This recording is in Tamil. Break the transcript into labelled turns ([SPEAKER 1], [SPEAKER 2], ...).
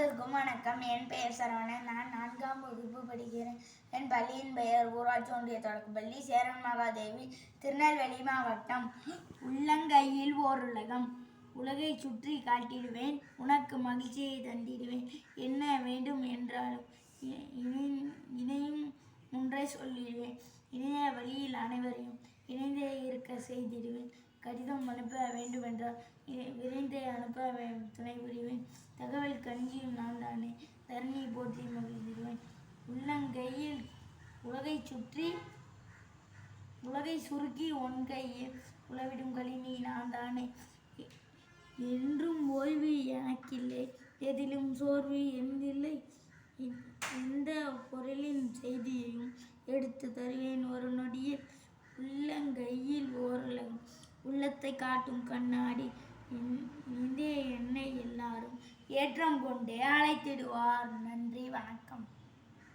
[SPEAKER 1] அனைவருக்கும் வணக்கம். என் பெயர் சரவணன். நான் 4ஆம் வகுப்பு படிக்கிறேன். என் பள்ளியின் பெயர் ஊராட்சி ஒன்றிய தொடக்கப்பள்ளி சேரன் மகாதேவி, திருநெல்வேலி மாவட்டம். உள்ளங்கையில் ஓர் உலகம், உலகை சுற்றி காட்டிடுவேன், உனக்கு மகிழ்ச்சியை தந்திடுவேன். என்ன வேண்டும் என்றாலும் இணையும் ஒன்றை சொல்லிடுவேன். இணைய வழியில் அனைவரையும் இணைந்தே இருக்க செய்திடுவேன். கடிதம் அனுப்ப வேண்டுமென்றால் விரைந்தே அனுப்ப துணை புரிவேன். தகவல் கஞ்சியும் நான் தானே, தரணி போற்றி மகிழ்ந்திடுவேன். உள்ளங்கையில் உலகை சுருக்கி ஒன் கையில் உழவிடும் கலினி நான் தானே. என்றும் ஓய்வு எனக்கில்லை, எதிலும் சோர்வு என்றில்லை. எந்த பொருளின் செய்தியையும் எடுத்து தருவேன் ஒரு நொடியில். உள்ளங்கையில் ஓரலகம், உள்ளத்தை காட்டும் கண்ணாடி. என்னை எல்லாரும் ஏற்றம் கொண்டே அழைத்திடுவார். நன்றி, வணக்கம்.